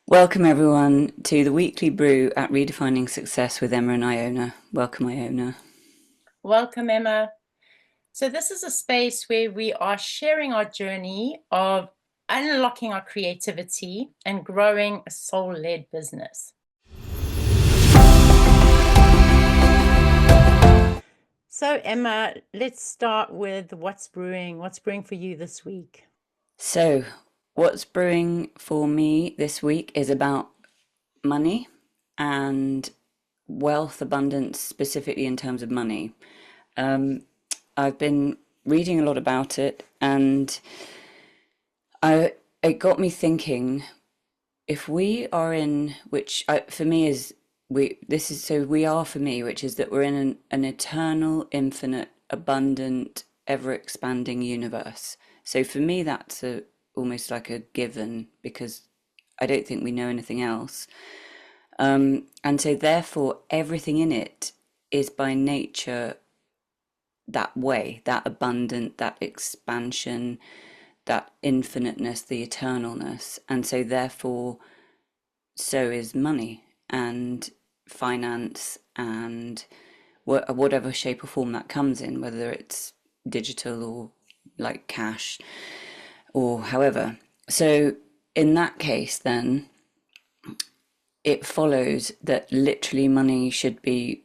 Welcome everyone to the weekly brew at Redefining Success with Emma and Iona. Welcome, Iona. Welcome, Emma. So, this is a space where we are sharing our journey of unlocking our creativity and growing a soul led business. So, Emma, let's start with what's brewing. What's brewing for you this week? So, what's brewing for me this week is about money and wealth abundance, specifically in terms of money. Um, I've been reading a lot about it, and it got me thinking. If we are in, for me is we are for me, which is that we're in an eternal, infinite, abundant, ever expanding universe. So for me, that's almost like a given because I don't think we know anything else. And so therefore, everything in it is by nature that way, that abundant, that expansion, that infiniteness, the eternalness. And so therefore, so is money and finance and whatever shape or form that comes in, whether it's digital or like cash or however. So in that case, then it follows that literally money should be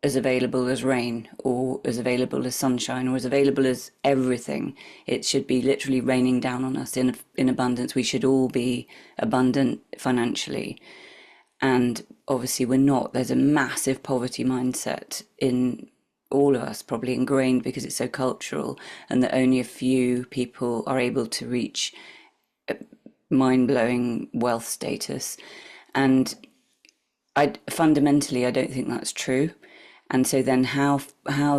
as available as rain or as available as sunshine or as available as everything. It should be literally raining down on us in abundance. We should all be abundant financially. And obviously we're not. There's a massive poverty mindset in all of us, probably ingrained because it's so cultural, and that only a few people are able to reach mind-blowing wealth status. And I don't think that's true. And so then how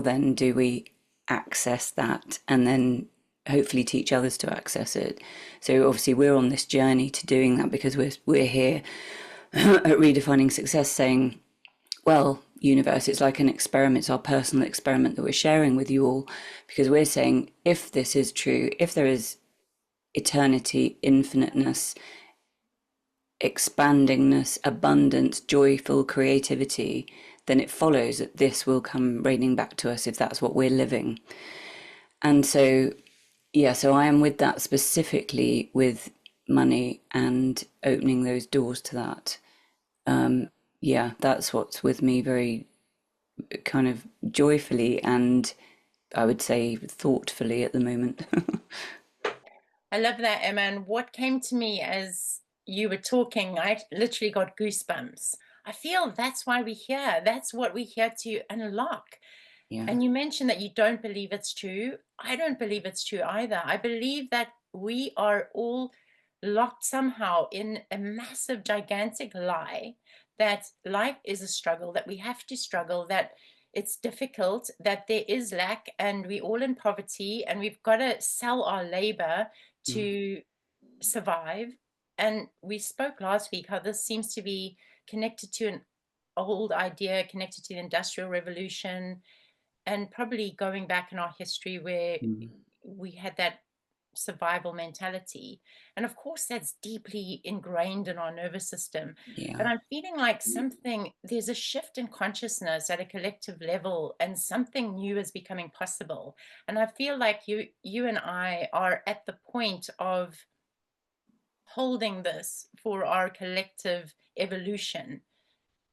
then do we access that and then hopefully teach others to access it? So obviously we're on this journey to doing that because we're here at Redefining Success saying, well, universe, it's like an experiment, it's our personal experiment that we're sharing with you all, because we're saying if this is true, if there is eternity, infiniteness, expandingness, abundance, joyful creativity, then it follows that this will come raining back to us if that's what we're living. And so, yeah, so I am with that specifically with money and opening those doors to that. Yeah, that's what's with me very kind of joyfully and I would say thoughtfully at the moment. I love that, Emma. And what came to me as you were talking, I literally got goosebumps. I feel that's why we're here. That's what we're here to unlock. Yeah. And you mentioned that you don't believe it's true. I don't believe it's true either. I believe that we are all locked somehow in a massive, gigantic lie that life is a struggle, that we have to struggle, that it's difficult, that there is lack, and we're all in poverty, and we've got to sell our labor Mm. to survive. And we spoke last week how this seems to be connected to an old idea, connected to the Industrial Revolution, and probably going back in our history where Mm. we had that survival mentality. And of course, that's deeply ingrained in our nervous system. But Yeah. I'm feeling like there's a shift in consciousness at a collective level, and something new is becoming possible. And I feel like you and I are at the point of holding this for our collective evolution.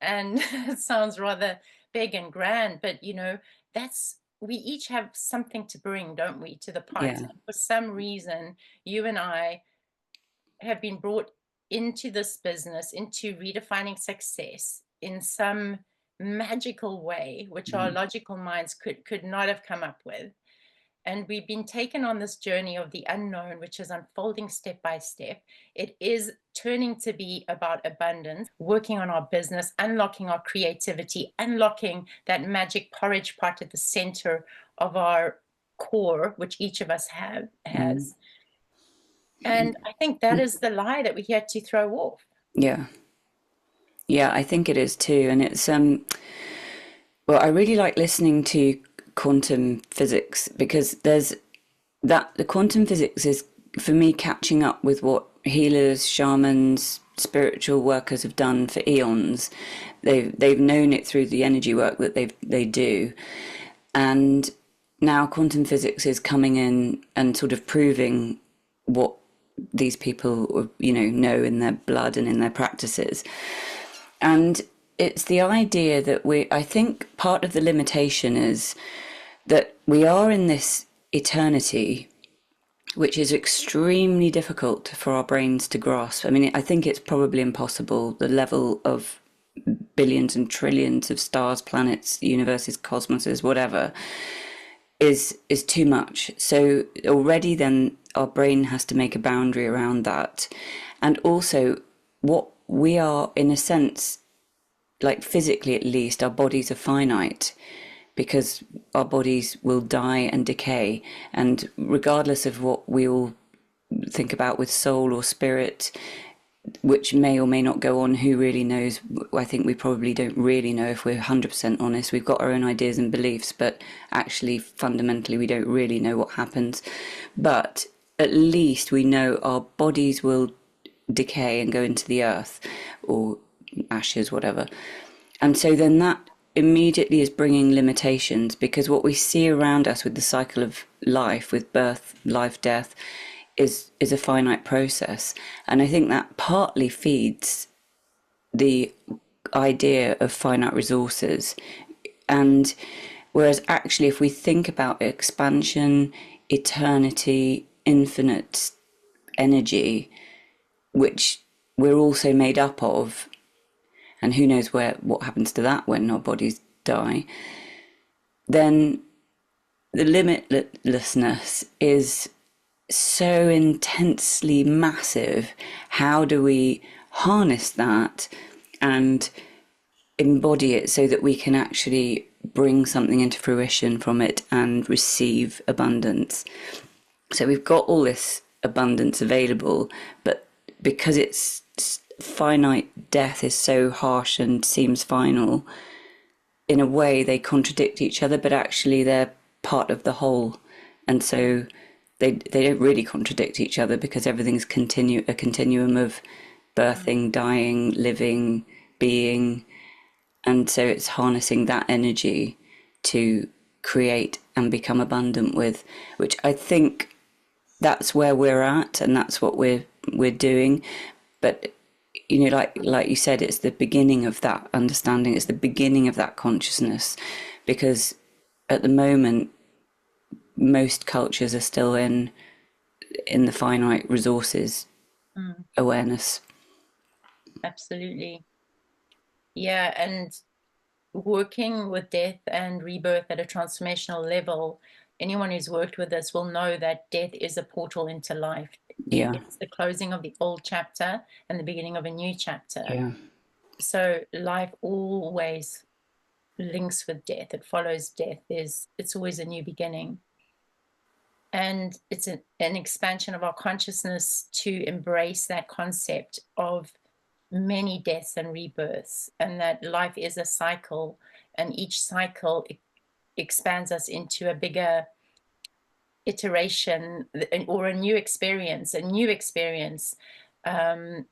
And it sounds rather big and grand, but that's we each have something to bring, don't we, to the pot. Yeah. And for some reason, you and I have been brought into this business, into redefining success in some magical way, which our Mm. logical minds could not have come up with. And we've been taken on this journey of the unknown, which is unfolding step by step. It is turning to be about abundance, working on our business, unlocking our creativity, unlocking that magic porridge pot at the center of our core, which each of us Mm. has. And I think that is the lie that we had to throw off. Yeah. Yeah, I think it is too. And it's well, I really like listening to quantum physics because there's that the quantum physics is for me catching up with what healers, shamans, spiritual workers have done for eons. They've known it through the energy work that they do, and now quantum physics is coming in and sort of proving what these people know in their blood and in their practices. And it's the idea that I think part of the limitation is that we are in this eternity, which is extremely difficult for our brains to grasp. I mean, I think it's probably impossible. The level of billions and trillions of stars, planets, universes, cosmoses, whatever, is too much. So already then our brain has to make a boundary around that. And also what we are, in a sense, like physically at least, our bodies are finite because our bodies will die and decay. And regardless of what we all think about with soul or spirit, which may or may not go on, who really knows? I think we probably don't really know if we're 100% honest. We've got our own ideas and beliefs, but actually, fundamentally, we don't really know what happens. But at least we know our bodies will decay and go into the earth or ashes, whatever. And so then that immediately is bringing limitations, because what we see around us with the cycle of life, with birth, life, death, is a finite process. And I think that partly feeds the idea of finite resources. And whereas actually, if we think about expansion, eternity, infinite energy, which we're also made up of, and who knows what happens to that when our bodies die, then the limitlessness is so intensely massive. How do we harness that and embody it so that we can actually bring something into fruition from it and receive abundance? So we've got all this abundance available, but because it's finite, death is so harsh and seems final, in a way they contradict each other, but actually they're part of the whole. And so they don't really contradict each other, because everything's a continuum of birthing, dying, living, being. And so it's harnessing that energy to create and become abundant with, which I think that's where we're at, and that's what we're doing. But like you said, it's the beginning of that understanding. It's the beginning of that consciousness, because at the moment, most cultures are still in the finite resources Mm, awareness. absolutely. Yeah, and working with death and rebirth at a transformational level, anyone who's worked with this will know that death is a portal into life. Yeah, It's the closing of the old chapter and the beginning of a new chapter. yeah, So life always links with death. It follows death. It's always a new beginning. And it's an expansion of our consciousness to embrace that concept of many deaths and rebirths, and that life is a cycle, and each cycle expands us into a bigger iteration or a new experience, um,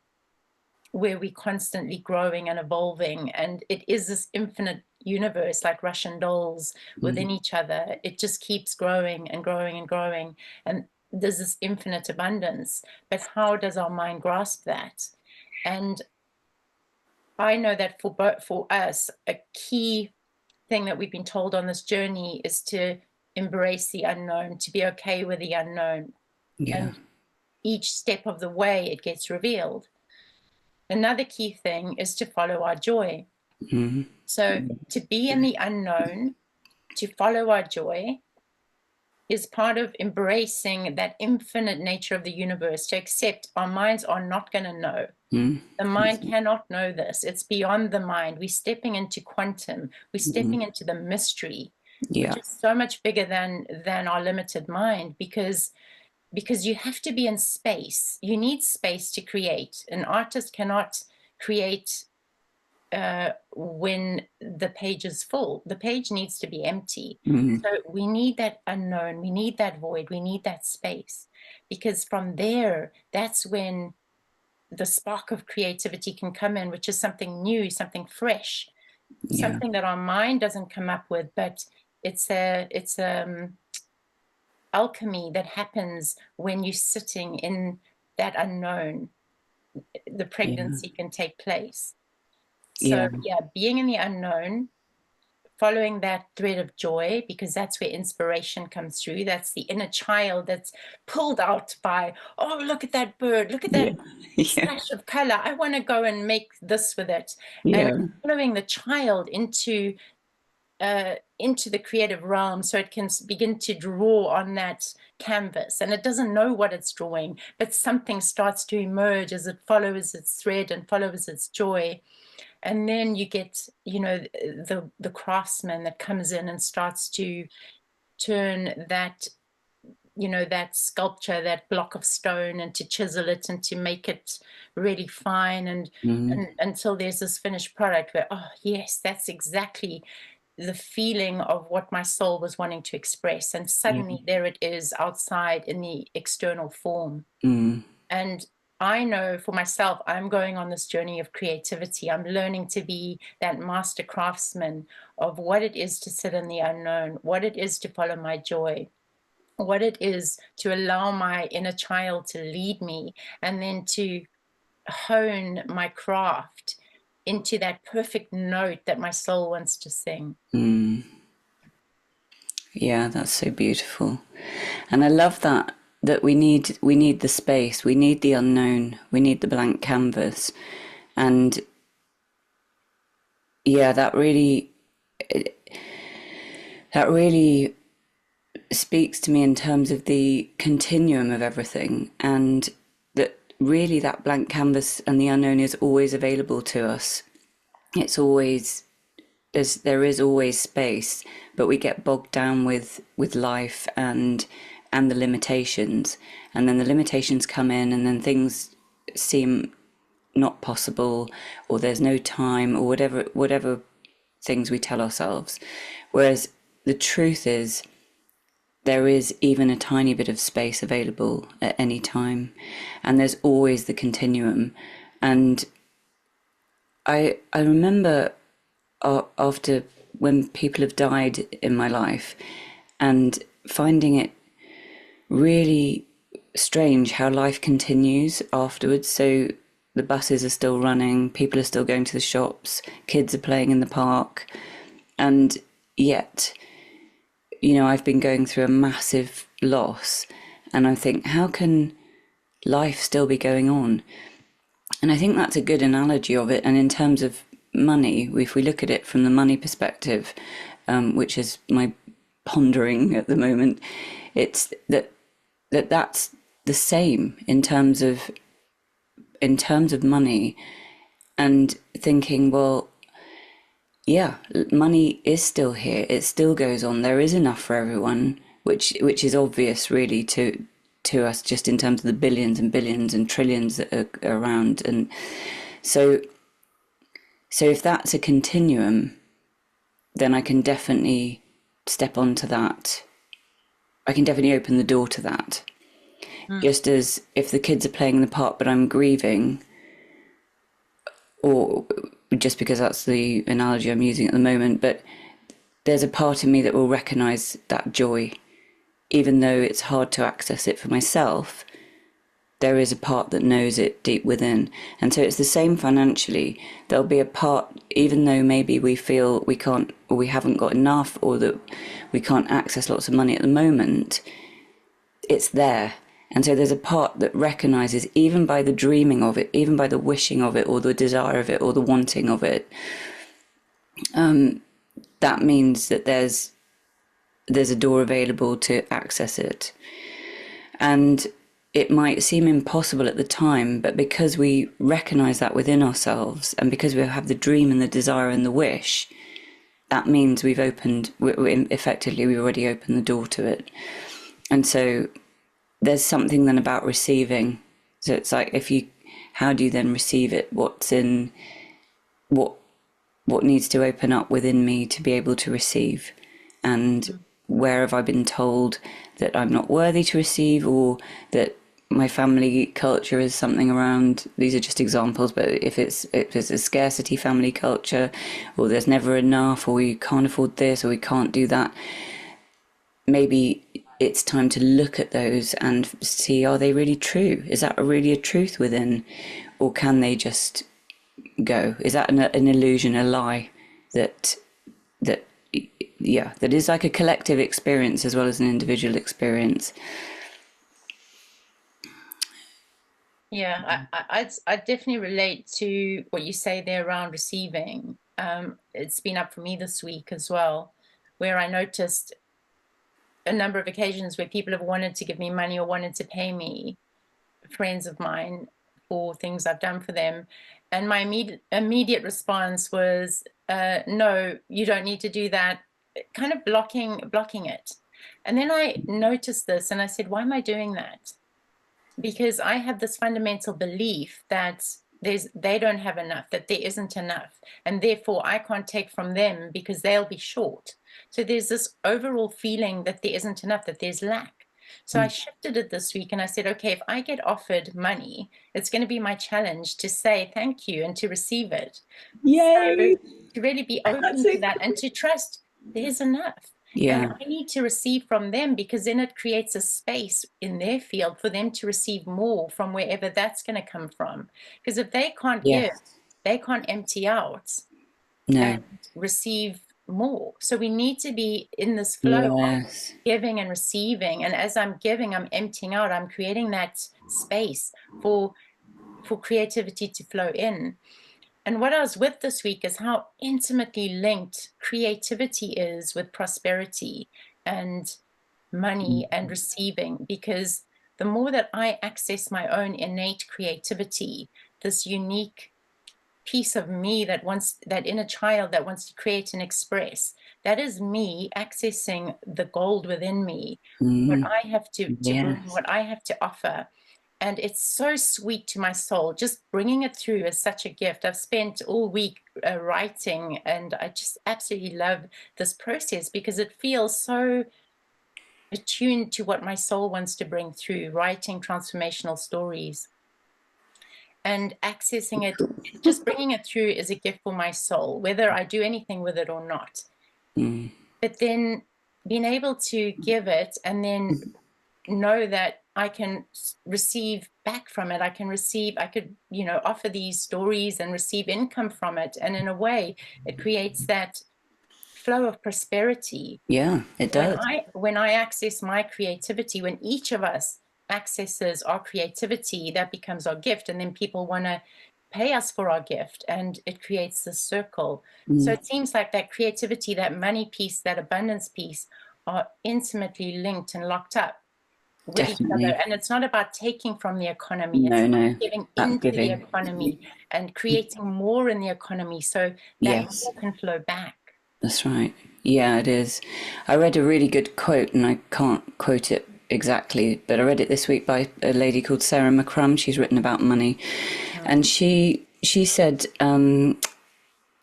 where we're constantly growing and evolving. And it is this infinite universe, like Russian dolls within each other. It just keeps growing and growing and growing. And there's this infinite abundance. But how does our mind grasp that? And I know that for us, a key thing that we've been told on this journey is to embrace the unknown, to be okay with the unknown. yeah, And each step of the way, it gets revealed. Another key thing is to follow our joy. So to be in the unknown, to follow our joy, is part of embracing that infinite nature of the universe, to accept our minds are not going to know. The mind cannot know this. It's beyond the mind. We're stepping into quantum. We're stepping into the mystery, yeah, which is so much bigger than our limited mind, because you have to be in space. You need space to create. An artist cannot create when the page is full. The page needs to be empty. So we need that unknown. We need that void. We need that space, because from there, that's when the spark of creativity can come in, which is something new, something fresh, Yeah. something that our mind doesn't come up with, but it's alchemy that happens when you're sitting in that unknown. The Yeah. pregnancy can take place. So Yeah. yeah, being in the unknown, following that thread of joy, because that's where inspiration comes through. That's the inner child that's pulled out by, oh, look at that bird, look at Yeah. that Yeah. splash of color. I want to go and make this with it. And Yeah. following the child into the creative realm so it can begin to draw on that canvas, and it doesn't know what it's drawing, but something starts to emerge as it follows its thread and follows its joy. And then you get, the craftsman that comes in and starts to turn that, that sculpture, that block of stone, and to chisel it and to make it really fine, Mm. and until there's this finished product where, oh yes, that's exactly the feeling of what my soul was wanting to express, and Yeah. suddenly there it is outside in the external form. Mm. And I know for myself, I'm going on this journey of creativity. I'm learning to be that master craftsman of what it is to sit in the unknown, what it is to follow my joy, what it is to allow my inner child to lead me, and then to hone my craft into that perfect note that my soul wants to sing. Mm. Yeah, that's so beautiful. And I love that we need the space, we need the unknown, we need the blank canvas. And yeah, that really speaks to me in terms of the continuum of everything, and that really that blank canvas and the unknown is always available to us. It's always there is always space, but we get bogged down with life and the limitations, and then the limitations come in, and then things seem not possible, or there's no time, or whatever things we tell ourselves. Whereas the truth is, there is even a tiny bit of space available at any time, and there's always the continuum. And I remember after, when people have died in my life, and finding it really strange how life continues afterwards. So the buses are still running, people are still going to the shops, kids are playing in the park, and yet, I've been going through a massive loss, and I think, how can life still be going on? And I think that's a good analogy of it. And in terms of money, if we look at it from the money perspective, which is my pondering at the moment, it's that's the same in terms of money, and thinking, well, yeah, money is still here. It still goes on. There is enough for everyone, which is obvious, really, to us, just in terms of the billions and billions and trillions that are around. And so if that's a continuum, then I can definitely step onto that. I can definitely open the door to that. Mm. Just as if the kids are playing the part, but I'm grieving, or just because that's the analogy I'm using at the moment, but there's a part of me that will recognize that joy, even though it's hard to access it for myself. There is a part that knows it deep within. And so it's the same financially. There'll be a part, even though maybe we feel we can't, or we haven't got enough, or that we can't access lots of money at the moment, it's there. And so there's a part that recognizes, even by the dreaming of it, even by the wishing of it, or the desire of it, or the wanting of it, that means that there's a door available to access it. And it might seem impossible at the time, but because we recognize that within ourselves, and because we have the dream and the desire and the wish, that means we've already opened the door to it. And so there's something then about receiving. So it's like, how do you then receive it? What needs to open up within me to be able to receive? And where have I been told that I'm not worthy to receive, or that my family culture is something around, these are just examples, but if it's a scarcity family culture, or there's never enough, or we can't afford this, or we can't do that, maybe it's time to look at those and see, are they really true? Is that really a truth within, or can they just go? Is that an illusion, a lie that that yeah, that is like a collective experience as well as an individual experience? Yeah, I definitely relate to what you say there around receiving. It's been up for me this week as well, where I noticed a number of occasions where people have wanted to give me money or wanted to pay me, friends of mine, for things I've done for them. And my immediate response was, no, you don't need to do that, kind of blocking it. And then I noticed this and I said, why am I doing that? Because I have this fundamental belief that they don't have enough, that there isn't enough, and therefore I can't take from them because they'll be short. So there's this overall feeling that there isn't enough, that there's lack. So I shifted it this week and I said, okay, if I get offered money, it's going to be my challenge to say thank you and to receive it. So Yay! to really be That's open to it. that and to trust there's enough. And Yeah. I need to receive from them because then it creates a space in their field for them to receive more from wherever that's going to come from. Because if they can't give, Yes. they can't empty out and No. receive more. So we need to be in this flow of Yes. giving and receiving. And as I'm giving, I'm emptying out, I'm creating that space for creativity to flow in. And what I was with this week is how intimately linked creativity is with prosperity and money and receiving, because the more that I access my own innate creativity, this unique piece of me that wants, that inner child that wants to create and express, that is me accessing the gold within me, what I have to bring, Yes. what I have to offer. And it's so sweet to my soul. Just bringing it through is such a gift. I've spent all week writing, and I just absolutely love this process because it feels so attuned to what my soul wants to bring through, writing transformational stories and accessing it. Just bringing it through is a gift for my soul, whether I do anything with it or not. But then being able to give it and then know that I can receive back from it. I can receive, I could, offer these stories and receive income from it. And in a way, it creates that flow of prosperity. Yeah, it does. When I access my creativity, when each of us accesses our creativity, that becomes our gift. And then people want to pay us for our gift, and it creates this circle. So it seems like that creativity, that money piece, that abundance piece are intimately linked and locked up with each other. Definitely. And it's not about taking from the economy, it's No, about no. giving That into the giving. economy and creating more in the economy so that Yes, more can flow back. that's right. Yeah, it is. I read a really good quote, and I can't quote it exactly, but I read it this week by a lady called Sarah McCrum. She's written about money, and she said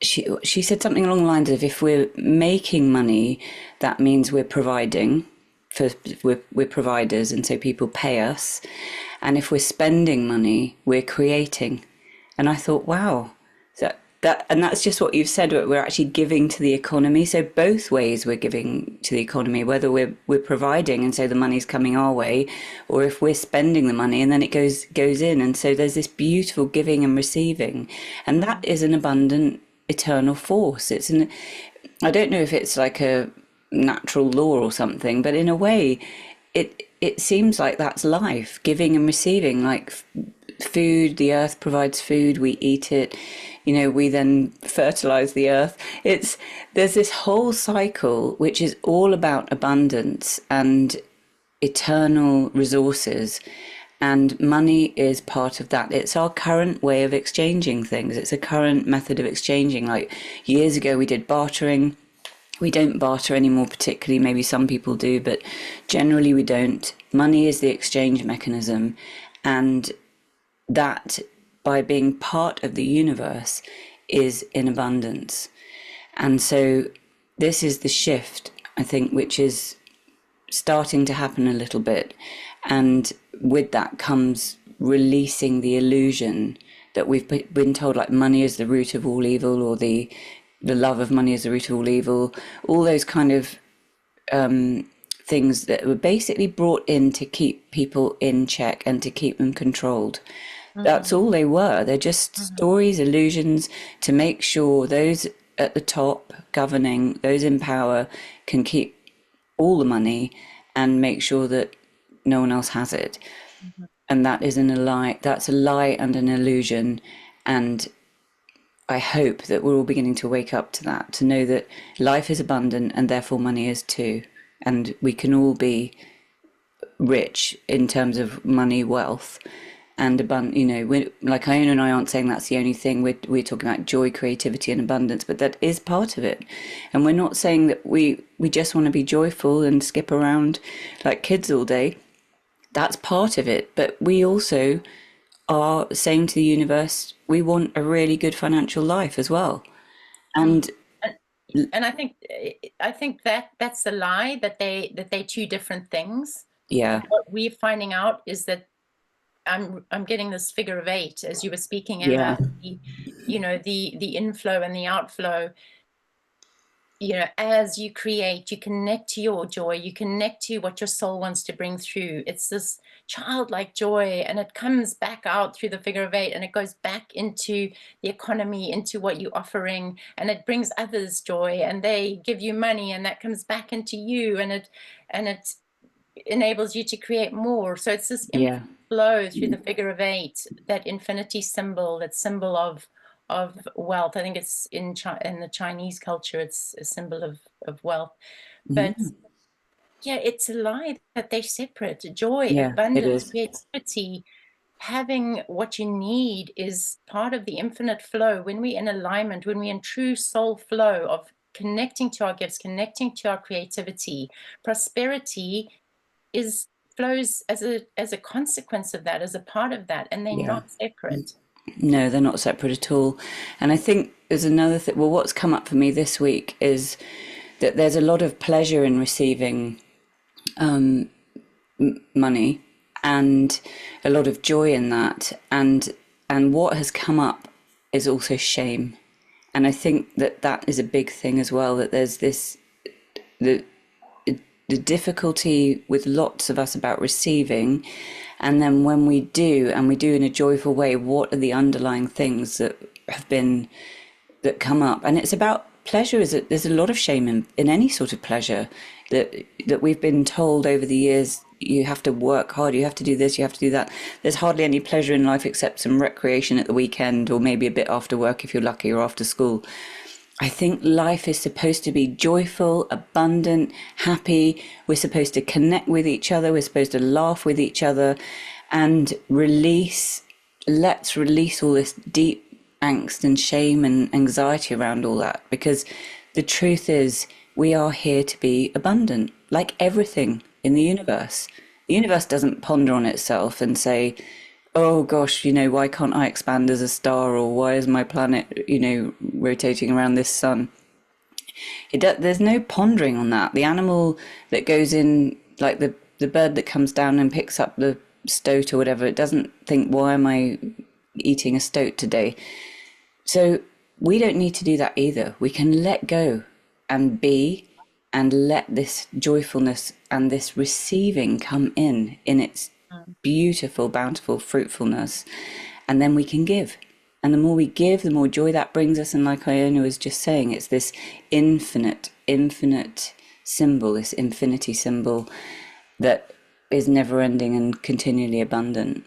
she said something along the lines of, if we're making money, that means we're providing. For we're providers, and so people pay us. And if we're spending money, we're creating. And I thought, wow, and that's just what you've said. We're actually giving to the economy. So both ways we're giving to the economy, whether we're providing, and so the money's coming our way, or if we're spending the money and then it goes in. And so there's this beautiful giving and receiving, and that is an abundant eternal force. I don't know if it's like a natural law or something, but in a way, it seems like that's life, giving and receiving. Like food, the earth provides food, we eat it, we then fertilize the earth. There's this whole cycle which is all about abundance and eternal resources. And money is part of that. It's our current way of exchanging things. It's a current method of exchanging. Like years ago, we did bartering. We don't barter anymore, particularly. Maybe some people do, but generally we don't. Money is the exchange mechanism. And that, by being part of the universe, is in abundance. And so this is the shift, I think, which is starting to happen a little bit. And with that comes releasing the illusion that we've been told, like money is the root of all evil, or the love of money is the root of all evil. All those kind of things that were basically brought in to keep people in check and to keep them controlled. That's Mhm, all they were. They're just mhm, stories, illusions to make sure those at the top governing, those in power, can keep all the money and make sure that no one else has it. mhm. And that isn't a lie. That's a lie and an illusion. And I hope that we're all beginning to wake up to that, to know that life is abundant and therefore money is too. And we can all be rich in terms of money, wealth, and abundant. You know, like Iona and I aren't saying that's the only thing. We're talking about joy, creativity, and abundance, but that is part of it. And we're not saying that we just want to be joyful and skip around like kids all day. That's part of it, but we also are saying to the universe we want a really good financial life as well. Mm. And And I think that that's a lie, that they two different things. yeah, What we're finding out is that I'm getting this figure of eight as you were speaking, Emma. yeah, The inflow and the outflow. As you create, you connect to your joy, you connect to what your soul wants to bring through. It's this childlike joy, and it comes back out through the figure of eight, and it goes back into the economy, into what you're offering, and it brings others joy, and they give you money, and that comes back into you, and it enables you to create more. So it's this yeah, infinite flow through the figure of eight, that infinity symbol, that symbol of wealth. I think it's in the Chinese culture, it's a symbol of wealth. But yeah, yeah, it's a lie that they're separate. Joy, yeah, it abundance, is. creativity, having what you need is part of the infinite flow. When we're in alignment, when we're in true soul flow of connecting to our gifts, connecting to our creativity, prosperity is flows as a consequence of that, as a part of that, and they're Yeah. not separate. No, they're not separate at all. And I think there's another thing. Well, what's come up for me this week is that there's a lot of pleasure in receiving money and a lot of joy in that. And what has come up is also shame. And I think that that is a big thing as well, that there's this the the difficulty with lots of us about receiving, and then when we do and we do in a joyful way, what are the underlying things that have been that come up? And it's about pleasure. Is that there's a lot of shame in any sort of pleasure that we've been told over the years. You have to work hard, you have to do this, you have to do that. There's hardly any pleasure in life except some recreation at the weekend, or maybe a bit after work if you're lucky, or after school. I think life is supposed to be joyful, abundant, happy. We're supposed to connect with each other. We're supposed to laugh with each other and release. Let's release all this deep angst and shame and anxiety around all that, because the truth is we are here to be abundant, like everything in the universe. The universe doesn't ponder on itself and say, oh gosh, why can't I expand as a star? Or why is my planet, rotating around this sun? There's no pondering on that. The animal that goes in, like the bird that comes down and picks up the stoat or whatever, it doesn't think, why am I eating a stoat today? So we don't need to do that either. We can let go and be and let this joyfulness and this receiving come in its Mm. beautiful, bountiful fruitfulness. And then we can give. And the more we give, the more joy that brings us. And like Iona was just saying, it's this infinite symbol, this infinity symbol that is never ending and continually abundant.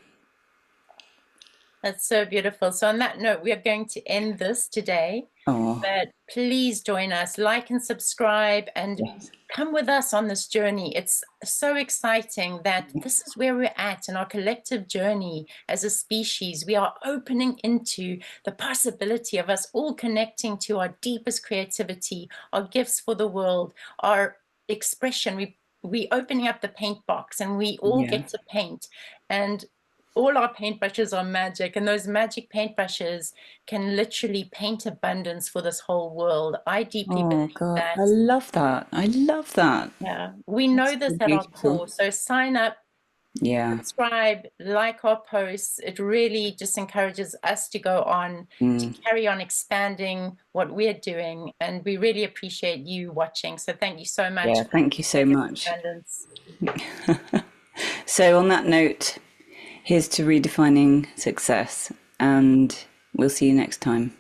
That's so beautiful. So on that note, we are going to end this today. Oh, But please join us, like and subscribe, and yes. come with us on this journey. It's so exciting that this is where we're at in our collective journey as a species. We are opening into the possibility of us all connecting to our deepest creativity, our gifts for the world, our expression. We opening up the paint box, and we all Yeah. get to paint. And all our paintbrushes are magic, and those magic paintbrushes can literally paint abundance for this whole world. I deeply Oh, believe God. I that. love that. I love that. Yeah, we That's know this so at our beautiful. core. So sign up, Yeah. Subscribe, like our posts. It really just encourages us to go on, to Mm. carry on expanding what we're doing. And we really appreciate you watching. So thank you so much Yeah. for Thank you so Sacred much. Abundance. So, on that note, here's to redefining success, and we'll see you next time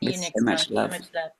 See with you so next time. much So love. much love.